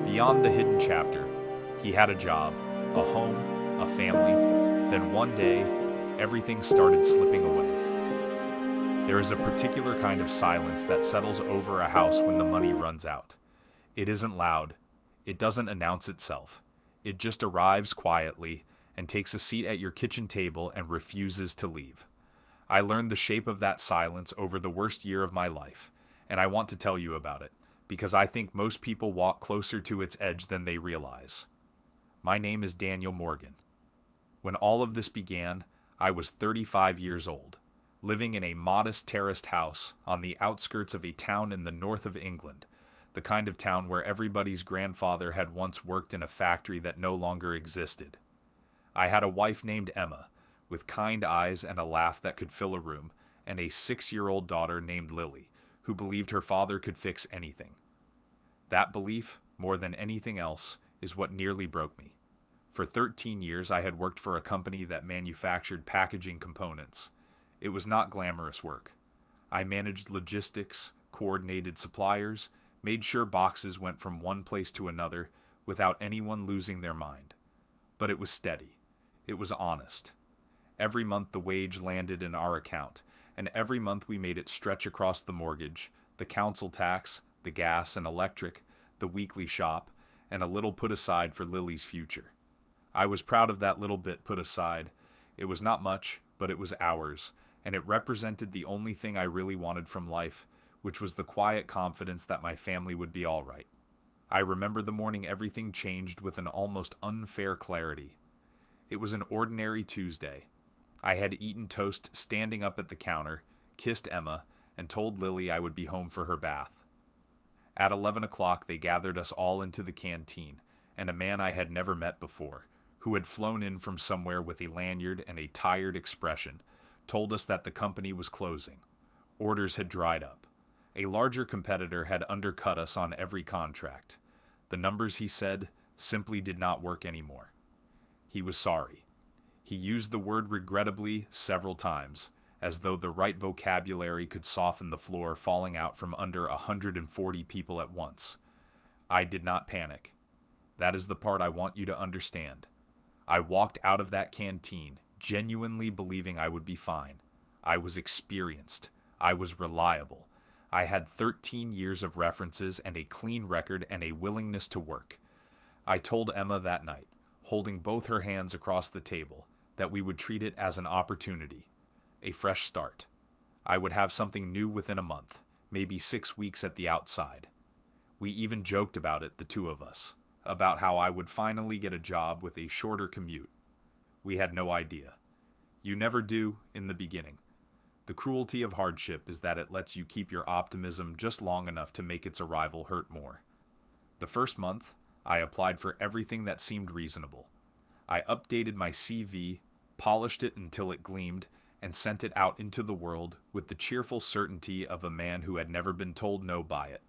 Beyond the hidden chapter, he had a job, a home, a family. Then one day, everything started slipping away. There is a particular kind of silence that settles over a house when the money runs out. It isn't loud. It doesn't announce itself. It just arrives quietly and takes a seat at your kitchen table and refuses to leave. I learned the shape of that silence over the worst year of my life, and I want to tell you about it, because I think most people walk closer to its edge than they realize. My name is Daniel Morgan. When all of this began, I was 35 years old, living in a modest terraced house on the outskirts of a town in the north of England, the kind of town where everybody's grandfather had once worked in a factory that no longer existed. I had a wife named Emma, with kind eyes and a laugh that could fill a room, and a 6-year-old daughter named Lily, who believed her father could fix anything. That belief, more than anything else, is what nearly broke me. For 13 years, I had worked for a company that manufactured packaging components. It was not glamorous work. I managed logistics, coordinated suppliers, made sure boxes went from one place to another without anyone losing their mind. But it was steady. It was honest. Every month the wage landed in our account, and every month we made it stretch across the mortgage, the council tax, the gas and electric, the weekly shop, and a little put aside for Lily's future. I was proud of that little bit put aside. It was not much, but it was ours, and it represented the only thing I really wanted from life, which was the quiet confidence that my family would be all right. I remember the morning everything changed with an almost unfair clarity. It was an ordinary Tuesday. I had eaten toast standing up at the counter, kissed Emma, and told Lily I would be home for her bath. At 11 o'clock, they gathered us all into the canteen, and a man I had never met before, who had flown in from somewhere with a lanyard and a tired expression, told us that the company was closing. Orders had dried up. A larger competitor had undercut us on every contract. The numbers, he said, simply did not work anymore. He was sorry. He used the word regrettably several times, as though the right vocabulary could soften the floor falling out from under 140 people at once. I did not panic. That is the part I want you to understand. I walked out of that canteen, genuinely believing I would be fine. I was experienced. I was reliable. I had 13 years of references and a clean record and a willingness to work. I told Emma that night, holding both her hands across the table, that we would treat it as an opportunity, a fresh start. I would have something new within a month, maybe 6 weeks at the outside. We even joked about it, the two of us, about how I would finally get a job with a shorter commute. We had no idea. You never do in the beginning. The cruelty of hardship is that it lets you keep your optimism just long enough to make its arrival hurt more. The first month, I applied for everything that seemed reasonable. I updated my CV, polished it until it gleamed, and sent it out into the world with the cheerful certainty of a man who had never been told no by it.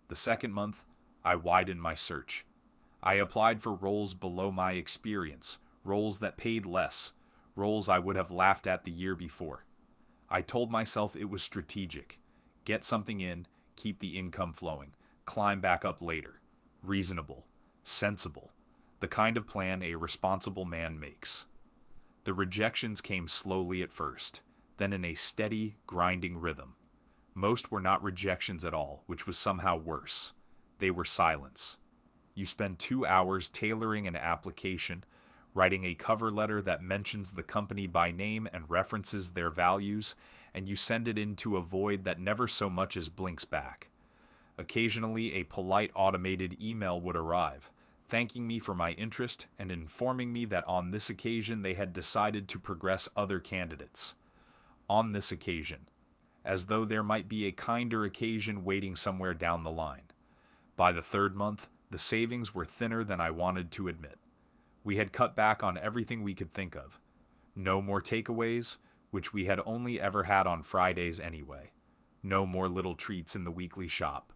The second month, I widened my search. I applied for roles below my experience, roles that paid less, roles I would have laughed at the year before. I told myself it was strategic. Get something in, keep the income flowing, climb back up later. Reasonable, sensible, the kind of plan a responsible man makes. The rejections came slowly at first, then in a steady, grinding rhythm. Most were not rejections at all, which was somehow worse. They were silence. You spend 2 hours tailoring an application, writing a cover letter that mentions the company by name and references their values, and you send it into a void that never so much as blinks back. Occasionally, a polite automated email would arrive, thanking me for my interest and informing me that on this occasion they had decided to progress other candidates. On this occasion, as though there might be a kinder occasion waiting somewhere down the line. By the third month, the savings were thinner than I wanted to admit. We had cut back on everything we could think of. No more takeaways, which we had only ever had on Fridays anyway. No more little treats in the weekly shop.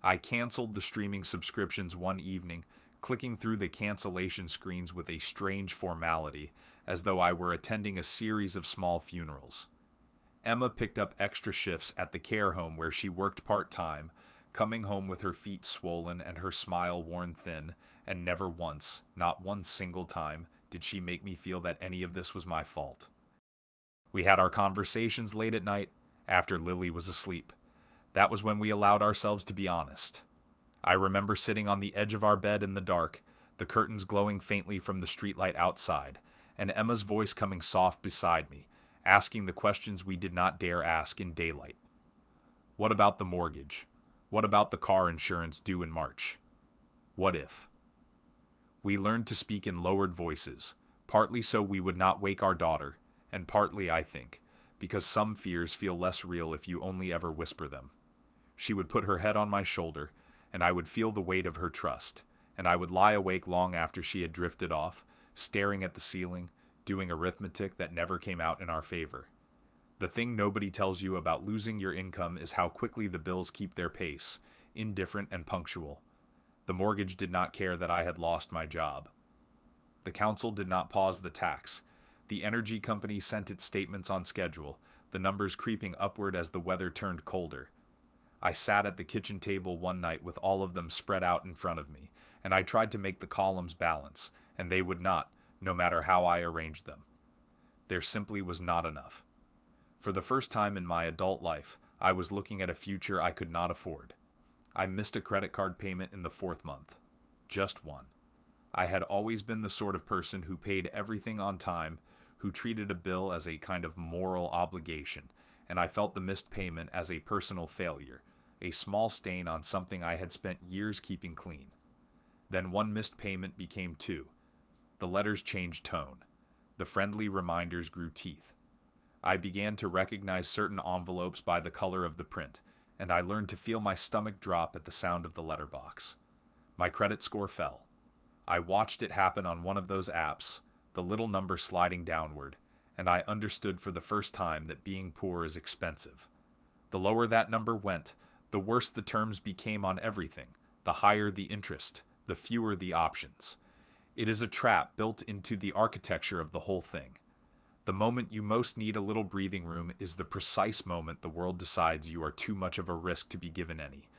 I canceled the streaming subscriptions one evening, clicking through the cancellation screens with a strange formality, as though I were attending a series of small funerals. Emma picked up extra shifts at the care home where she worked part-time, coming home with her feet swollen and her smile worn thin, and never once, not one single time, did she make me feel that any of this was my fault. We had our conversations late at night, after Lily was asleep. That was when we allowed ourselves to be honest. I remember sitting on the edge of our bed in the dark, the curtains glowing faintly from the streetlight outside, and Emma's voice coming soft beside me, asking the questions we did not dare ask in daylight. What about the mortgage? What about the car insurance due in March? What if? We learned to speak in lowered voices, partly so we would not wake our daughter, and partly, I think, because some fears feel less real if you only ever whisper them. She would put her head on my shoulder, and I would feel the weight of her trust, and I would lie awake long after she had drifted off, staring at the ceiling, doing arithmetic that never came out in our favor. The thing nobody tells you about losing your income is how quickly the bills keep their pace, indifferent and punctual. The mortgage did not care that I had lost my job. The council did not pause the tax. The energy company sent its statements on schedule, the numbers creeping upward as the weather turned colder. I sat at the kitchen table one night with all of them spread out in front of me, and I tried to make the columns balance, and they would not, no matter how I arranged them. There simply was not enough. For the first time in my adult life, I was looking at a future I could not afford. I missed a credit card payment in the 4th month. Just one. I had always been the sort of person who paid everything on time, who treated a bill as a kind of moral obligation, and I felt the missed payment as a personal failure, a small stain on something I had spent years keeping clean. Then one missed payment became two. The letters changed tone. The friendly reminders grew teeth. I began to recognize certain envelopes by the color of the print, and I learned to feel my stomach drop at the sound of the letterbox. My credit score fell. I watched it happen on one of those apps, the little number sliding downward, and I understood for the first time that being poor is expensive. The lower that number went, the worse the terms became on everything, the higher the interest, the fewer the options. It is a trap built into the architecture of the whole thing. The moment you most need a little breathing room is the precise moment the world decides you are too much of a risk to be given any.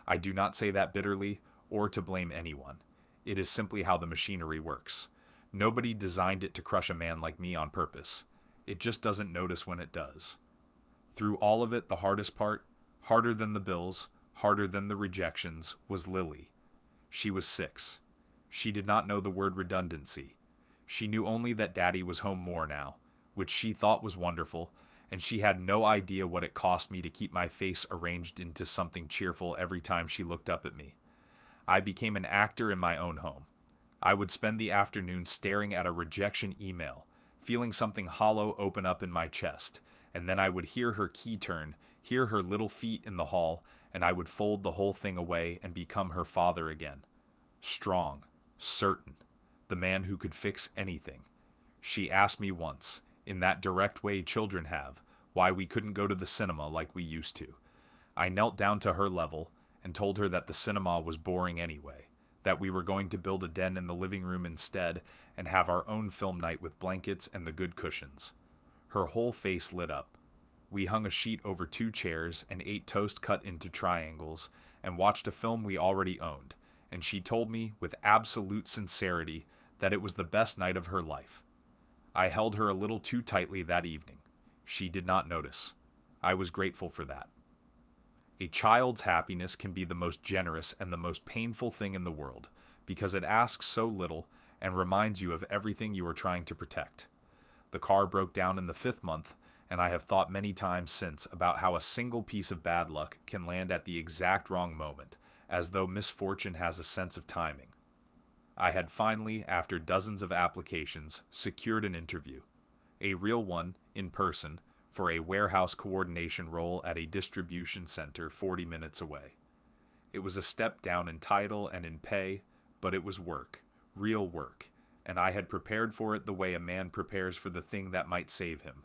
I do not say that bitterly or to blame anyone. It is simply how the machinery works. Nobody designed it to crush a man like me on purpose. It just doesn't notice when it does. Through all of it, the hardest part, harder than the bills, harder than the rejections, was Lily. She was 6. She did not know the word redundancy. She knew only that Daddy was home more now, which she thought was wonderful, and she had no idea what it cost me to keep my face arranged into something cheerful every time she looked up at me. I became an actor in my own home. I would spend the afternoon staring at a rejection email, feeling something hollow open up in my chest, and then I would hear her key turn, hear her little feet in the hall, and I would fold the whole thing away and become her father again. Strong, certain, the man who could fix anything. She asked me once, in that direct way children have, why we couldn't go to the cinema like we used to. I knelt down to her level and told her that the cinema was boring anyway, that we were going to build a den in the living room instead and have our own film night with blankets and the good cushions. Her whole face lit up. We hung a sheet over 2 chairs and ate toast cut into triangles and watched a film we already owned, and she told me with absolute sincerity that it was the best night of her life. I held her a little too tightly that evening. She did not notice. I was grateful for that. A child's happiness can be the most generous and the most painful thing in the world, because it asks so little and reminds you of everything you are trying to protect. The car broke down in the 5th month, and I have thought many times since about how a single piece of bad luck can land at the exact wrong moment, as though misfortune has a sense of timing. I had finally, after dozens of applications, secured an interview, a real one, in person, for a warehouse coordination role at a distribution center 40 minutes away. It was a step down in title and in pay, but it was work, real work, and I had prepared for it the way a man prepares for the thing that might save him.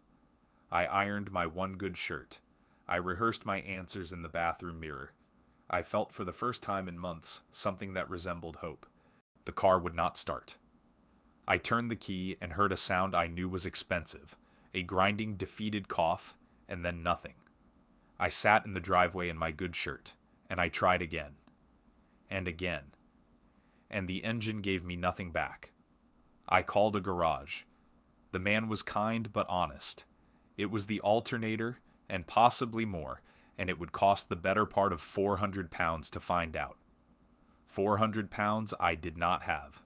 I ironed my one good shirt. I rehearsed my answers in the bathroom mirror. I felt for the first time in months something that resembled hope. The car would not start. I turned the key and heard a sound I knew was expensive, a grinding, defeated cough, and then nothing. I sat in the driveway in my good shirt, and I tried again, and again, and the engine gave me nothing back. I called a garage. The man was kind but honest. It was the alternator, and possibly more, and it would cost the better part of £400 to find out. £400 I did not have.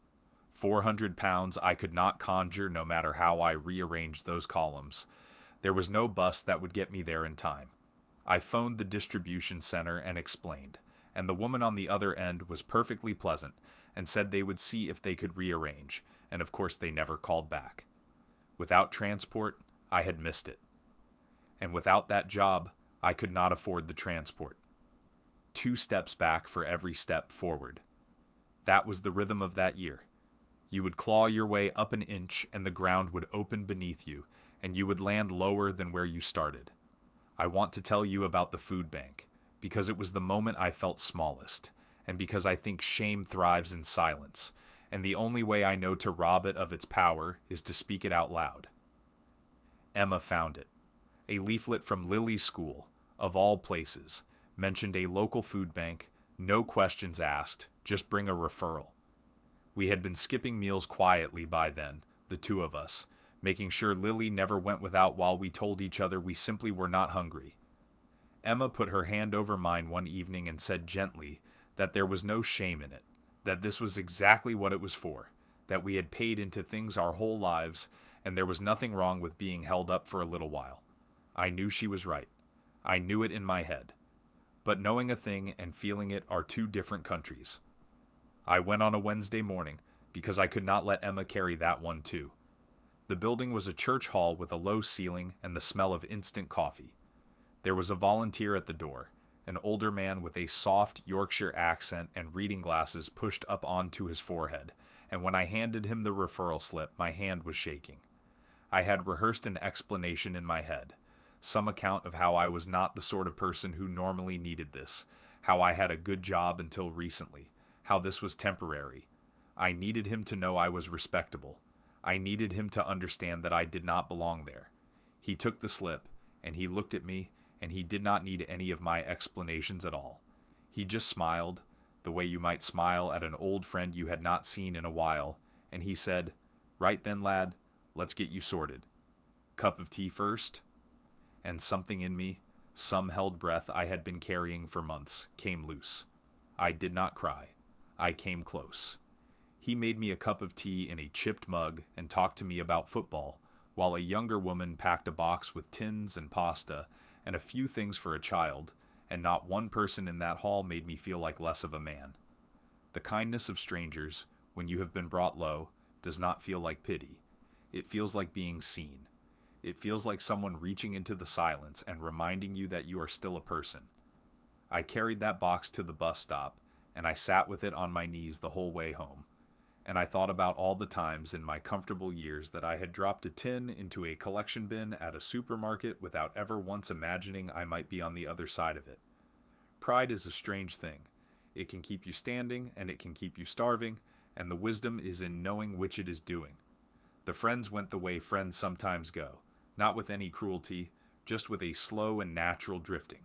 £400 I could not conjure no matter how I rearranged those columns. There was no bus that would get me there in time. I phoned the distribution center and explained, and the woman on the other end was perfectly pleasant and said they would see if they could rearrange, and of course they never called back. Without transport, I had missed it. And without that job, I could not afford the transport. 2 steps back for every step forward. That was the rhythm of that year. You would claw your way up an inch and the ground would open beneath you, and you would land lower than where you started. I want to tell you about the food bank, because it was the moment I felt smallest, and because I think shame thrives in silence, and the only way I know to rob it of its power is to speak it out loud. Emma found it. A leaflet from Lily's school, of all places, mentioned a local food bank, no questions asked, just bring a referral. We had been skipping meals quietly by then, the 2 of us, making sure Lily never went without while we told each other we simply were not hungry. Emma put her hand over mine one evening and said gently that there was no shame in it, that this was exactly what it was for, that we had paid into things our whole lives, and there was nothing wrong with being held up for a little while. I knew she was right. I knew it in my head. But knowing a thing and feeling it are 2 different countries. I went on a Wednesday morning because I could not let Emma carry that one too. The building was a church hall with a low ceiling and the smell of instant coffee. There was a volunteer at the door, an older man with a soft Yorkshire accent and reading glasses pushed up onto his forehead, and when I handed him the referral slip, my hand was shaking. I had rehearsed an explanation in my head, some account of how I was not the sort of person who normally needed this, how I had a good job until recently, how this was temporary. I needed him to know I was respectable. I needed him to understand that I did not belong there. He took the slip, and he looked at me, and he did not need any of my explanations at all. He just smiled, the way you might smile at an old friend you had not seen in a while, and he said, "Right then, lad, let's get you sorted. Cup of tea first?" And something in me, some held breath I had been carrying for months, came loose. I did not cry. I came close. He made me a cup of tea in a chipped mug and talked to me about football, while a younger woman packed a box with tins and pasta and a few things for a child, and not one person in that hall made me feel like less of a man. The kindness of strangers, when you have been brought low, does not feel like pity. It feels like being seen. It feels like someone reaching into the silence and reminding you that you are still a person. I carried that box to the bus stop, and I sat with it on my knees the whole way home. And I thought about all the times in my comfortable years that I had dropped a tin into a collection bin at a supermarket without ever once imagining I might be on the other side of it. Pride is a strange thing. It can keep you standing, and it can keep you starving, and the wisdom is in knowing which it is doing. The friends went the way friends sometimes go, not with any cruelty, just with a slow and natural drifting.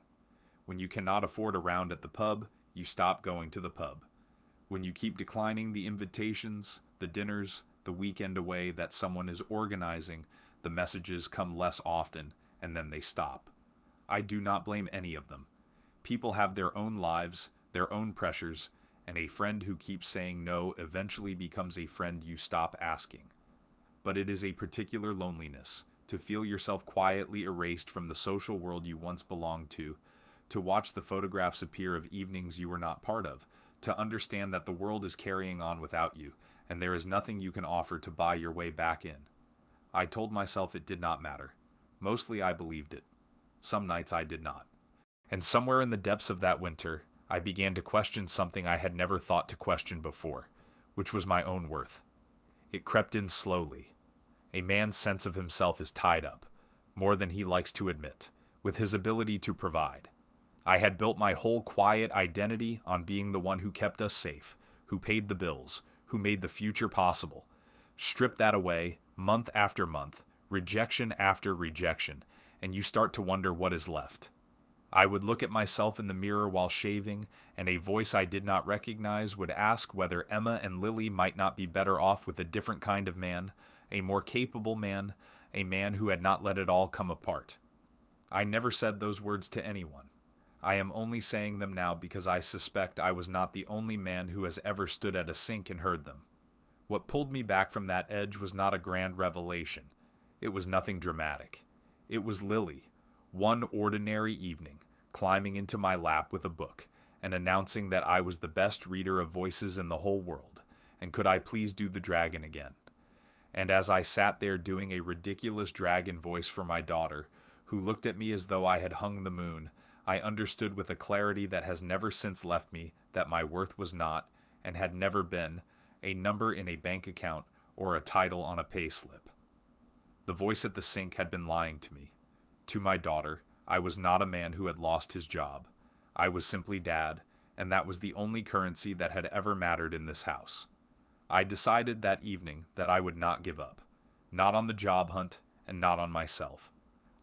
When you cannot afford a round at the pub, you stop going to the pub. When you keep declining the invitations, the dinners, the weekend away that someone is organizing, the messages come less often, and then they stop. I do not blame any of them. People have their own lives, their own pressures, and a friend who keeps saying no eventually becomes a friend you stop asking. But it is a particular loneliness, to feel yourself quietly erased from the social world you once belonged to watch the photographs appear of evenings you were not part of, to understand that the world is carrying on without you, and there is nothing you can offer to buy your way back in. I told myself it did not matter. Mostly I believed it. Some nights I did not. And somewhere in the depths of that winter, I began to question something I had never thought to question before, which was my own worth. It crept in slowly. A man's sense of himself is tied up, more than he likes to admit, with his ability to provide. I had built my whole quiet identity on being the one who kept us safe, who paid the bills, who made the future possible. Strip that away, month after month, rejection after rejection, and you start to wonder what is left. I would look at myself in the mirror while shaving, and a voice I did not recognize would ask whether Emma and Lily might not be better off with a different kind of man, a more capable man, a man who had not let it all come apart. I never said those words to anyone. I am only saying them now because I suspect I was not the only man who has ever stood at a sink and heard them. What pulled me back from that edge was not a grand revelation. It was nothing dramatic. It was Lily, one ordinary evening, climbing into my lap with a book and announcing that I was the best reader of voices in the whole world, and could I please do the dragon again. And as I sat there doing a ridiculous dragon voice for my daughter, who looked at me as though I had hung the moon, I understood with a clarity that has never since left me that my worth was not, and had never been, a number in a bank account or a title on a pay slip. The voice at the sink had been lying to me. To my daughter, I was not a man who had lost his job. I was simply Dad, and that was the only currency that had ever mattered in this house. I decided that evening that I would not give up, not on the job hunt and not on myself.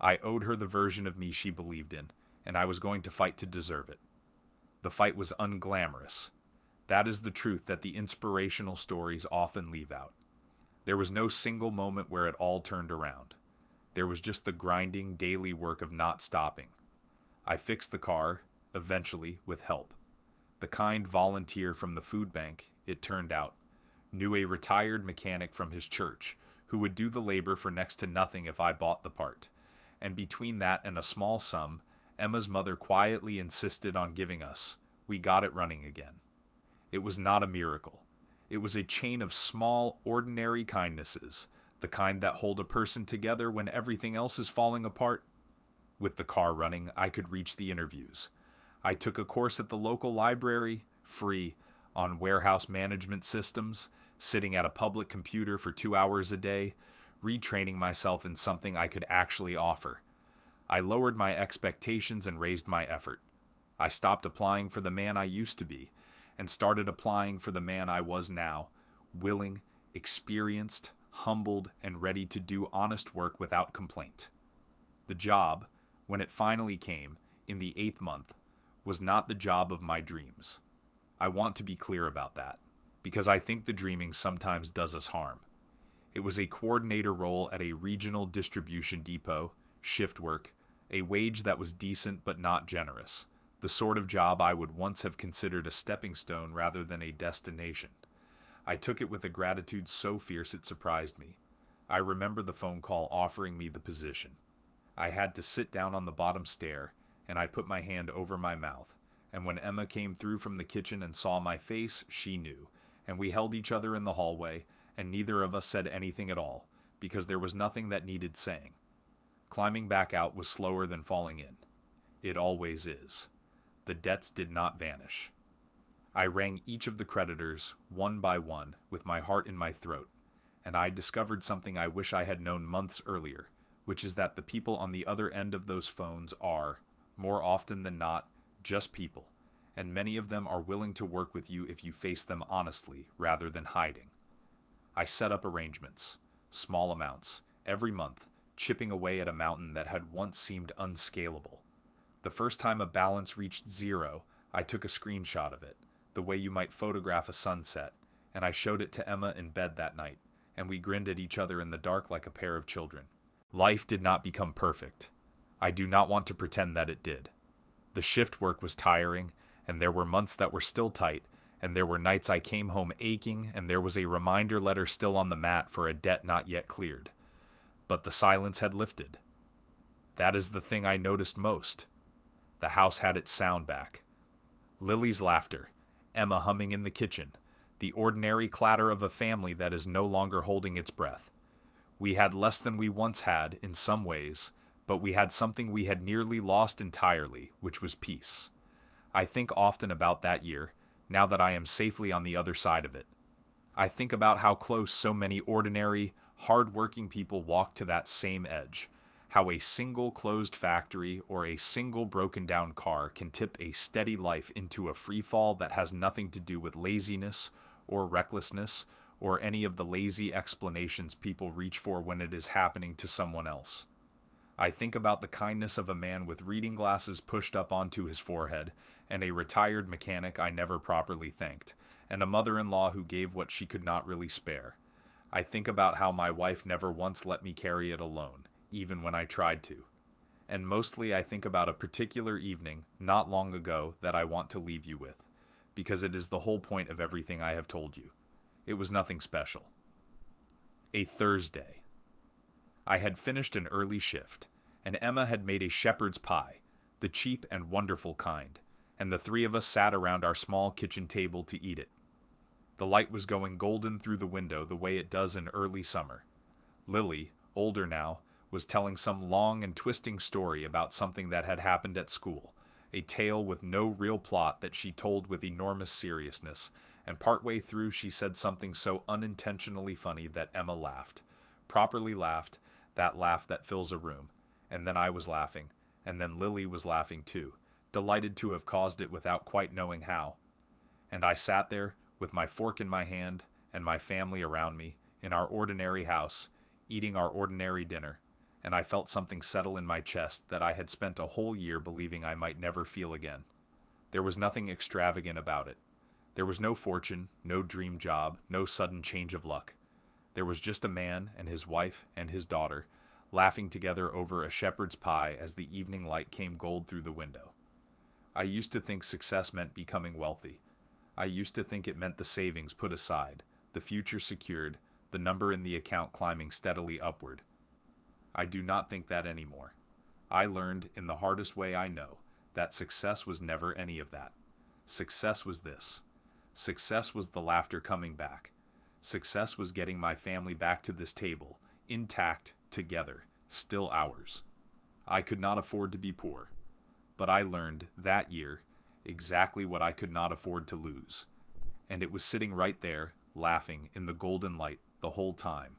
I owed her the version of me she believed in, and I was going to fight to deserve it. The fight was unglamorous. That is the truth that the inspirational stories often leave out. There was no single moment where it all turned around. There was just the grinding daily work of not stopping. I fixed the car, eventually with help. The kind volunteer from the food bank, it turned out, knew a retired mechanic from his church who would do the labor for next to nothing if I bought the part. And between that and a small sum Emma's mother quietly insisted on giving us, we got it running again. It was not a miracle. It was a chain of small, ordinary kindnesses, the kind that hold a person together when everything else is falling apart. With the car running, I could reach the interviews. I took a course at the local library, free, on warehouse management systems, sitting at a public computer for 2 hours a day, retraining myself in something I could actually offer. I lowered my expectations and raised my effort. I stopped applying for the man I used to be, and started applying for the man I was now, willing, experienced, humbled, and ready to do honest work without complaint. The job, when it finally came, in the 8th month, was not the job of my dreams. I want to be clear about that, because I think the dreaming sometimes does us harm. It was a coordinator role at a regional distribution depot, shift work, a wage that was decent but not generous, the sort of job I would once have considered a stepping stone rather than a destination. I took it with a gratitude so fierce it surprised me. I remember the phone call offering me the position. I had to sit down on the bottom stair, and I put my hand over my mouth, and when Emma came through from the kitchen and saw my face, she knew, and we held each other in the hallway, and neither of us said anything at all, because there was nothing that needed saying. Climbing back out was slower than falling in. It always is. The debts did not vanish. I rang each of the creditors, one by one, with my heart in my throat, and I discovered something I wish I had known months earlier, which is that the people on the other end of those phones are, more often than not, just people, and many of them are willing to work with you if you face them honestly rather than hiding. I set up arrangements, small amounts, every month, chipping away at a mountain that had once seemed unscalable. The first time a balance reached 0, I took a screenshot of it, the way you might photograph a sunset, and I showed it to Emma in bed that night, and we grinned at each other in the dark like a pair of children. Life did not become perfect. I do not want to pretend that it did. The shift work was tiring, and there were months that were still tight, and there were nights I came home aching, and there was a reminder letter still on the mat for a debt not yet cleared. But the silence had lifted. That is the thing I noticed most. The house had its sound back. Lily's laughter, Emma humming in the kitchen, the ordinary clatter of a family that is no longer holding its breath. We had less than we once had, in some ways, but we had something we had nearly lost entirely, which was peace. I think often about that year, now that I am safely on the other side of it. I think about how close so many ordinary, hard-working people walk to that same edge, how a single closed factory or a single broken-down car can tip a steady life into a freefall that has nothing to do with laziness or recklessness or any of the lazy explanations people reach for when it is happening to someone else. I think about the kindness of a man with reading glasses pushed up onto his forehead, and a retired mechanic I never properly thanked, and a mother-in-law who gave what she could not really spare. I think about how my wife never once let me carry it alone, even when I tried to. And mostly I think about a particular evening, not long ago, that I want to leave you with, because it is the whole point of everything I have told you. It was nothing special. A Thursday. I had finished an early shift, and Emma had made a shepherd's pie, the cheap and wonderful kind, and the three of us sat around our small kitchen table to eat it. The light was going golden through the window the way it does in early summer. Lily, older now, was telling some long and twisting story about something that had happened at school, a tale with no real plot that she told with enormous seriousness, and partway through she said something so unintentionally funny that Emma laughed. Properly laughed, that laugh that fills a room, and then I was laughing, and then Lily was laughing too, delighted to have caused it without quite knowing how. And I sat there, with my fork in my hand, and my family around me, in our ordinary house, eating our ordinary dinner, and I felt something settle in my chest that I had spent a whole year believing I might never feel again. There was nothing extravagant about it. There was no fortune, no dream job, no sudden change of luck. There was just a man and his wife and his daughter, laughing together over a shepherd's pie as the evening light came gold through the window. I used to think success meant becoming wealthy. I used to think it meant the savings put aside, the future secured, the number in the account climbing steadily upward. I do not think that anymore. I learned, in the hardest way I know, that success was never any of that. Success was this. Success was the laughter coming back. Success was getting my family back to this table, intact, together, still ours. I could not afford to be poor, but I learned that year exactly what I could not afford to lose. And it was sitting right there, laughing in the golden light the whole time,